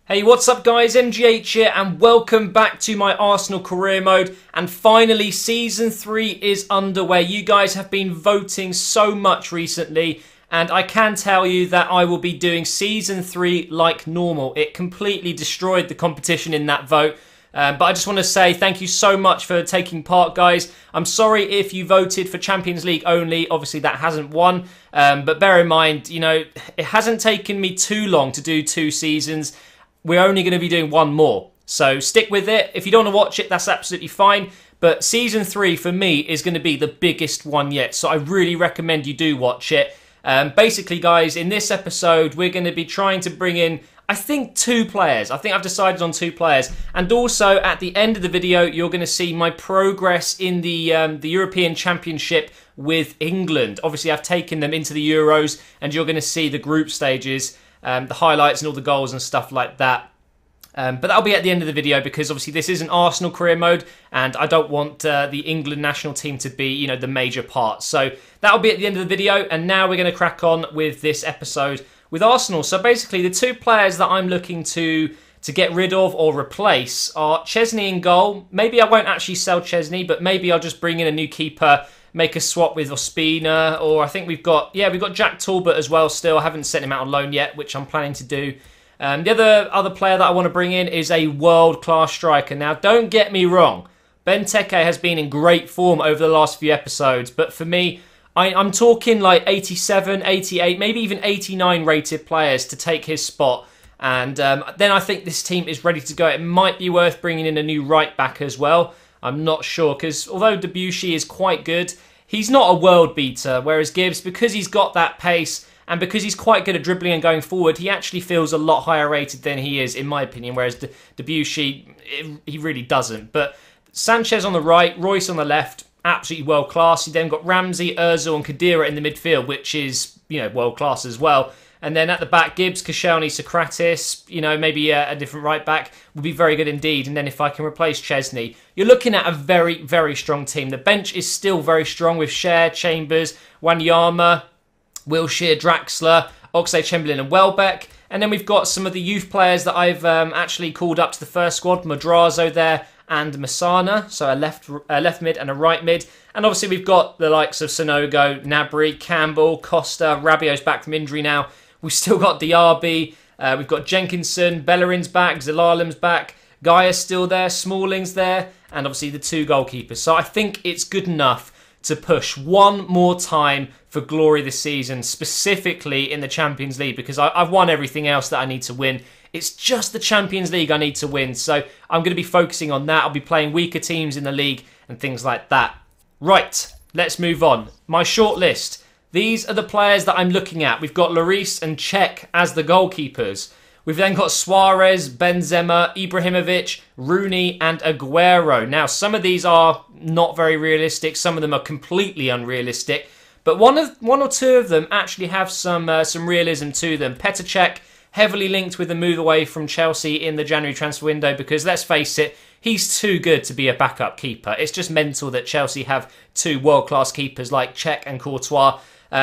Hey, what's up guys, MGH here and welcome back to my Arsenal career mode. And finally, Season 3 is underway. You guys have been voting so much recently and I can tell you that I will be doing Season 3 like normal. It completely destroyed the competition in that vote. But I just want to say thank you so much for taking part, guys. I'm sorry if you voted for Champions League only. Obviously, that hasn't won. But bear in mind, you know, it hasn't taken me too long to do 2 seasons. We're only going to be doing 1 more. So stick with it. If you don't want to watch it, that's absolutely fine. But Season 3, for me, is going to be the biggest one yet. So I really recommend you do watch it. Basically, guys, in this episode, we're going to be trying to bring in, I think, 2 players. I think I've decided on 2 players. And also, at the end of the video, you're going to see my progress in the European Championship with England. Obviously, I've taken them into the Euros, and you're going to see the group stages, the highlights and all the goals and stuff like that. But that'll be at the end of the video because obviously this is an Arsenal career mode and I don't want the England national team to be, you know, the major part. So that'll be at the end of the video, and now we're going to crack on with this episode with Arsenal. So basically the 2 players that I'm looking to get rid of or replace are Chesney in goal. Maybe I won't actually sell Chesney, but maybe I'll just bring in a new keeper, make a swap with Ospina, or I think we've got Jack Talbot as well still. I haven't sent him out on loan yet, which I'm planning to do. The other player that I want to bring in is a world-class striker. Now, don't get me wrong. Benteke has been in great form over the last few episodes, but for me, I'm talking like 87, 88, maybe even 89 rated players to take his spot. And then I think this team is ready to go. It might be worth bringing in a new right-back as well. I'm not sure, because although Debussy is quite good, he's not a world beater, whereas Gibbs, because he's got that pace and because he's quite good at dribbling and going forward, he actually feels a lot higher rated than he is, in my opinion, whereas Debussy, he really doesn't. But Sanchez on the right, Royce on the left, absolutely world class. You then got Ramsey, Ozil and Khedira in the midfield, which is, you know, world class as well. And then at the back, Gibbs, Koscielny, Sokratis, you know, maybe a different right back would be very good indeed. And then if I can replace Chesney, you're looking at a very, very strong team. The bench is still very strong with Cher, Chambers, Wanyama, Wilshere, Draxler, Oxlade-Chamberlain and Welbeck. And then we've got some of the youth players that I've actually called up to the first squad. Madrazo there and Masana, so a left mid and a right mid. And obviously we've got the likes of Sonogo, Gnabry, Campbell, Costa, Rabiot's back from injury now. We've still got Diaby, we've got Jenkinson, Bellerin's back, Zalalam's back, Gaia's still there, Smalling's there, and obviously the 2 goalkeepers. So I think it's good enough to push 1 more time for glory this season, specifically in the Champions League, because I've won everything else that I need to win. It's just the Champions League I need to win, so I'm going to be focusing on that. I'll be playing weaker teams in the league and things like that. Right, let's move on. My shortlist. These are the players that I'm looking at. We've got Lloris and Cech as the goalkeepers. We've then got Suarez, Benzema, Ibrahimovic, Rooney and Aguero. Now, some of these are not very realistic. Some of them are completely unrealistic. But one or two of them actually have some realism to them. Petr Cech, heavily linked with the move away from Chelsea in the January transfer window because, let's face it, he's too good to be a backup keeper. It's just mental that Chelsea have 2 world-class keepers like Cech and Courtois.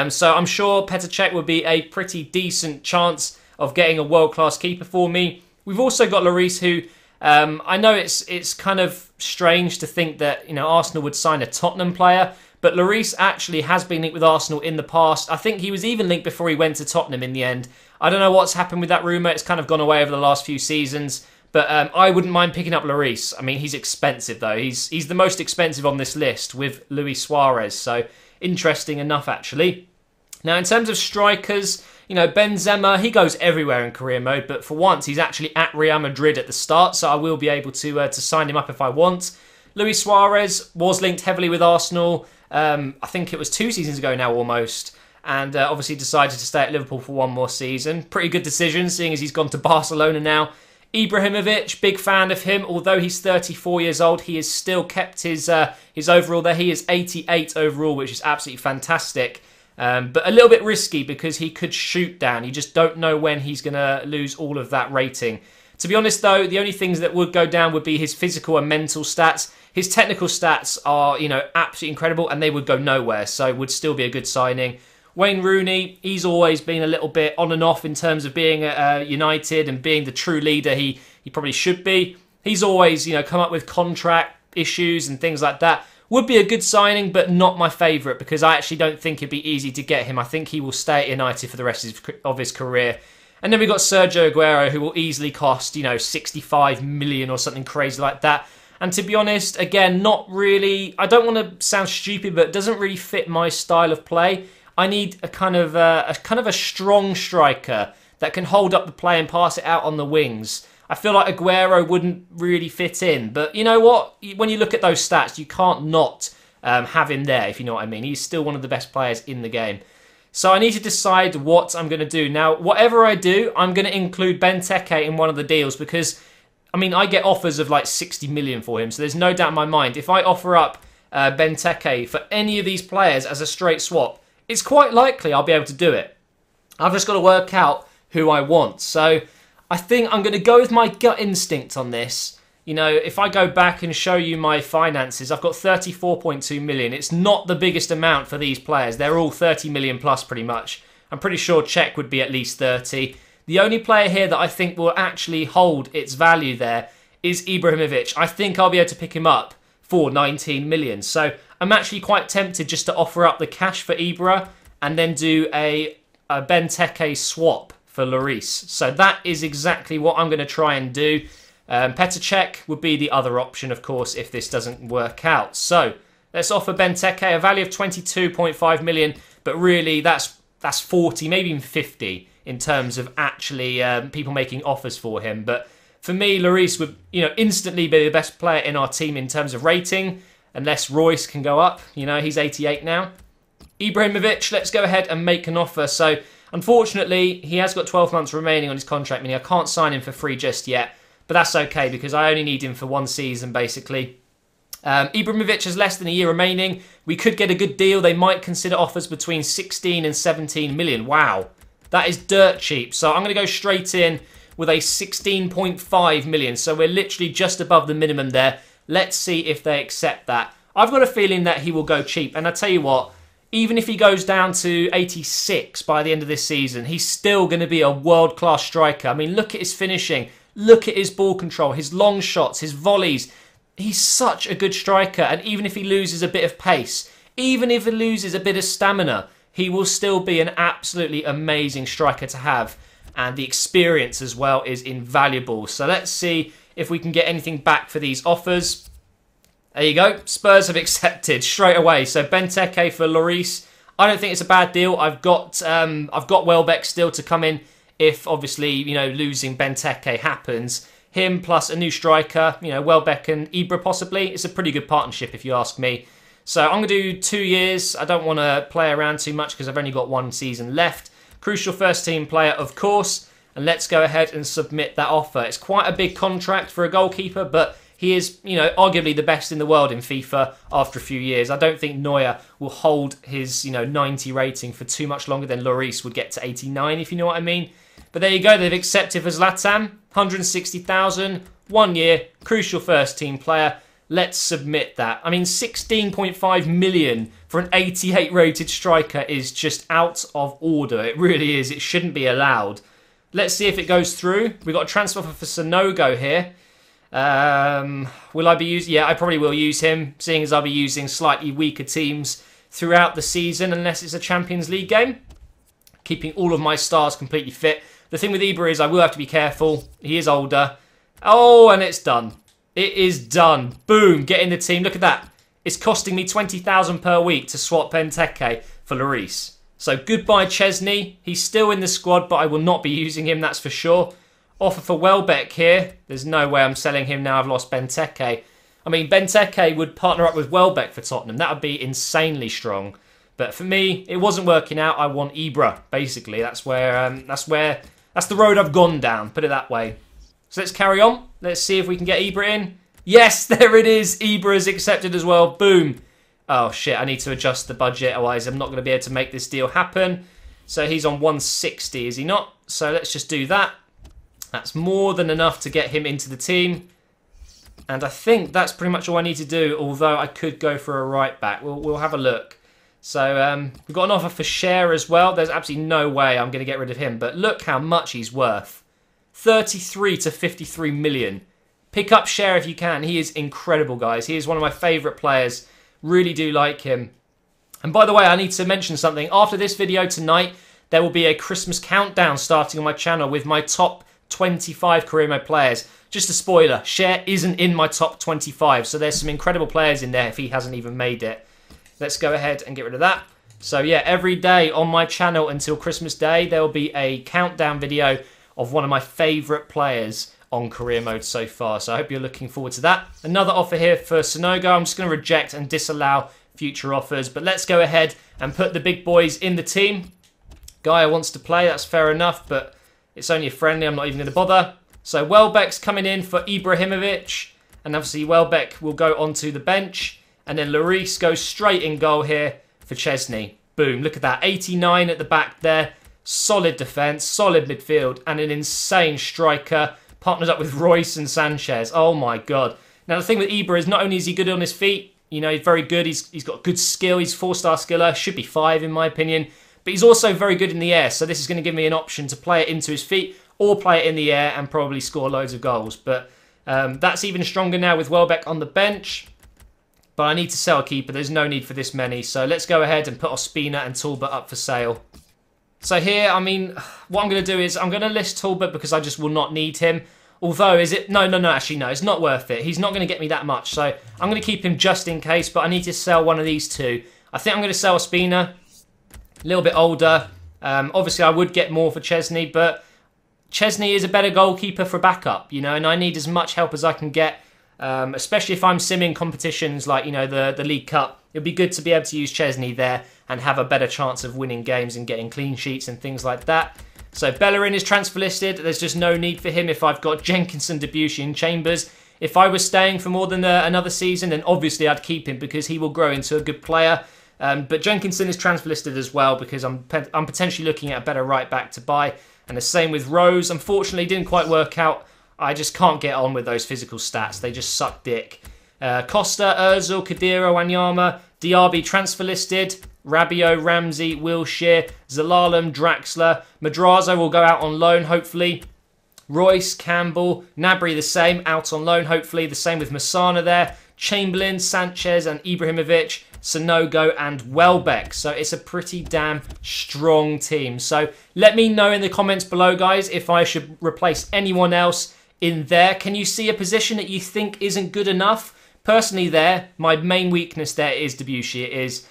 So I'm sure Petr Cech would be a pretty decent chance of getting a world-class keeper for me. We've also got Lloris, who I know it's kind of strange to think that, you know, Arsenal would sign a Tottenham player, but Lloris actually has been linked with Arsenal in the past. I think he was even linked before he went to Tottenham in the end. I don't know what's happened with that rumour. It's kind of gone away over the last few seasons. But I wouldn't mind picking up Lloris. I mean, he's expensive, though. He's the most expensive on this list with Luis Suarez. So, interesting enough, actually. Now, in terms of strikers, you know, Benzema, he goes everywhere in career mode. But for once, he's actually at Real Madrid at the start. So, I will be able to sign him up if I want. Luis Suarez was linked heavily with Arsenal. I think it was 2 seasons ago now, almost. And obviously decided to stay at Liverpool for 1 more season. Pretty good decision, seeing as he's gone to Barcelona now. Ibrahimovic, big fan of him. Although he's 34 years old, he has still kept his overall there. He is 88 overall, which is absolutely fantastic. But a little bit risky because he could shoot down. You just don't know when he's going to lose all of that rating. To be honest, though, the only things that would go down would be his physical and mental stats. His technical stats are, you know, absolutely incredible, and they would go nowhere. So would still be a good signing. Wayne Rooney, he's always been a little bit on and off in terms of being at United and being the true leader he probably should be. He's always, come up with contract issues and things like that. Would be a good signing, but not my favourite because I actually don't think it'd be easy to get him. I think he will stay at United for the rest of his career. And then we've got Sergio Aguero, who will easily cost, 65 million or something crazy like that. And to be honest, again, not really, I don't want to sound stupid, but it doesn't really fit my style of play. I need a kind of a strong striker that can hold up the play and pass it out on the wings. I feel like Aguero wouldn't really fit in. But you know what? When you look at those stats, you can't not have him there, if you know what I mean. He's still one of the best players in the game. So I need to decide what I'm going to do. Now, whatever I do, I'm going to include Benteke in one of the deals because, I get offers of like 60 million for him. So there's no doubt in my mind. If I offer up Benteke for any of these players as a straight swap, it's quite likely I'll be able to do it. I've just got to work out who I want. So I think I'm going to go with my gut instinct on this. If I go back and show you my finances, I've got 34.2 million. It's not the biggest amount for these players. They're all 30 million plus pretty much. I'm pretty sure Czech would be at least 30. The only player here that I think will actually hold its value there is Ibrahimovic. I think I'll be able to pick him up for 19 million. So I'm actually quite tempted just to offer up the cash for Ibra and then do a Benteke swap for Lloris. So that is exactly what I'm going to try and do. Petr Cech would be the other option, of course, if this doesn't work out. So let's offer Benteke a value of 22.5 million, but really that's 40, maybe even 50 in terms of actually people making offers for him. But for me, Lloris would instantly be the best player in our team in terms of rating, unless Royce can go up. He's 88 now. Ibrahimovic, let's go ahead and make an offer. So unfortunately, he has got 12 months remaining on his contract, meaning I can't sign him for free just yet. But that's okay because I only need him for one season, basically. Ibrahimovic has less than a year remaining. We could get a good deal. They might consider offers between 16 and 17 million. Wow, that is dirt cheap. So I'm going to go straight in with a 16.5 million. So we're literally just above the minimum there. Let's see if they accept that. I've got a feeling that he will go cheap. And I tell you what, even if he goes down to 86 by the end of this season, he's still going to be a world-class striker. Look at his finishing. Look at his ball control, his long shots, his volleys. He's such a good striker. And even if he loses a bit of pace, even if he loses a bit of stamina, he will still be an absolutely amazing striker to have. And the experience as well is invaluable. So let's see if we can get anything back for these offers. There you go. Spurs have accepted straight away. So Benteke for Lloris. I don't think it's a bad deal. I've got Welbeck still to come in. If obviously, losing Benteke happens, him plus a new striker, Welbeck and Ibra possibly, it's a pretty good partnership if you ask me. So I'm going to do 2 years. I don't want to play around too much because I've only got one season left. Crucial first team player, of course. And let's go ahead and submit that offer. It's quite a big contract for a goalkeeper, but he is, arguably the best in the world in FIFA after a few years. I don't think Neuer will hold his, 90 rating for too much longer than Lloris would get to 89, if you know what I mean. But there you go, they've accepted for Zlatan, 160,000, 1 year, crucial first team player. Let's submit that. 16.5 million for an 88 rated striker is just out of order. It really is. It shouldn't be allowed. Let's see if it goes through. We've got a transfer offer for Sonogo here. Will I be using? Yeah, I probably will use him, seeing as I'll be using slightly weaker teams throughout the season, unless it's a Champions League game. Keeping all of my stars completely fit. The thing with Ibra is I will have to be careful. He is older. Oh, and it's done. It is done. Boom, get in the team. Look at that. It's costing me 20,000 per week to swap Benteke for Lloris. So goodbye Chesney. He's still in the squad, but I will not be using him, that's for sure. Offer for Welbeck here. There's no way I'm selling him now I've lost Benteke. Benteke would partner up with Welbeck for Tottenham. That would be insanely strong. But for me, it wasn't working out. I want Ibra, basically. That's the road I've gone down, put it that way. So let's carry on. Let's see if we can get Ibra in. Yes, there it is. Ibra is accepted as well. Boom. Oh, shit. I need to adjust the budget. Otherwise, I'm not going to be able to make this deal happen. So he's on 160, is he not? So let's just do that. That's more than enough to get him into the team. And I think that's pretty much all I need to do, although I could go for a right back. We'll have a look. So we've got an offer for Share as well. There's absolutely no way I'm going to get rid of him. But look how much he's worth. 33 to 53 million. Pick up Share if you can. He is incredible, guys. He is one of my favourite players. Really do like him. And by the way, I need to mention something. After this video tonight, there will be a Christmas countdown starting on my channel with my top 25 career mode players. Just a spoiler, Share isn't in my top 25, so there's some incredible players in there if he hasn't even made it. Let's go ahead and get rid of that. So yeah, every day on my channel until Christmas Day, there will be a countdown video of one of my favourite players on career mode so far. So I hope you're looking forward to that. Another offer here for Sonogo. I'm just going to reject and disallow future offers. But let's go ahead and put the big boys in the team. Guy wants to play, that's fair enough, but it's only a friendly, I'm not even going to bother. So Welbeck's coming in for Ibrahimovic, and obviously Welbeck will go onto the bench, and then Lloris goes straight in goal here for Chesney. Boom, look at that, 89 at the back there, solid defence, solid midfield, and an insane striker, partnered up with Royce and Sanchez. Oh my God. Now the thing with Ibra is not only is he good on his feet, you know, he's very good, he's got good skill, he's 4-star skiller, should be 5 in my opinion, but he's also very good in the air, so this is going to give me an option to play it into his feet or play it in the air and probably score loads of goals. But that's even stronger now with Welbeck on the bench. But I need to sell a keeper. There's no need for this many. So let's go ahead and put Ospina and Talbot up for sale. So here, I mean, what I'm going to do is I'm going to list Talbot because I just will not need him. Although, is it... No, actually, no. It's not worth it. He's not going to get me that much. So I'm going to keep him just in case. But I need to sell one of these two. I think I'm going to sell Ospina. A little bit older. Obviously, I would get more for Chesney, but Chesney is a better goalkeeper for backup, you know, and I need as much help as I can get, especially if I'm simming competitions like, you know, the League Cup. It'd be good to be able to use Chesney there and have a better chance of winning games and getting clean sheets and things like that. So Bellerin is transfer listed. There's just no need for him if I've got Jenkinson, Debussy and Chambers. If I was staying for more than another season, then obviously I'd keep him because he will grow into a good player. But Jenkinson is transfer listed as well because I'm potentially looking at a better right back to buy. And the same with Rose. Unfortunately, didn't quite work out. I just can't get on with those physical stats. They just suck dick. Costa, Ozil, Kadira, Wanyama, Diaby transfer listed. Rabiot, Ramsey, Wilshere, Zalalem, Draxler. Madrazo will go out on loan, hopefully. Royce, Campbell, Gnabry the same, out on loan, hopefully. The same with Masana there. Chamberlain, Sanchez and Ibrahimovic, Sonogo and Welbeck. So it's a pretty damn strong team. So let me know in the comments below, guys, if I should replace anyone else in there. Can you see a position that you think isn't good enough? Personally there, my main weakness there is Debussy. It is.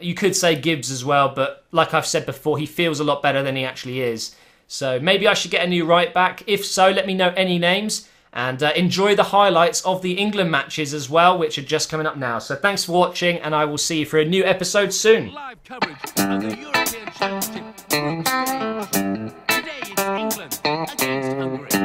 You could say Gibbs as well, but like I've said before, he feels a lot better than he actually is. So maybe I should get a new right back. If so, let me know any names. And enjoy the highlights of the England matches as well, which are just coming up now. So thanks for watching, and I will see you for a new episode soon. Live coverage of the European Championship group stage. Today it's England against Hungary.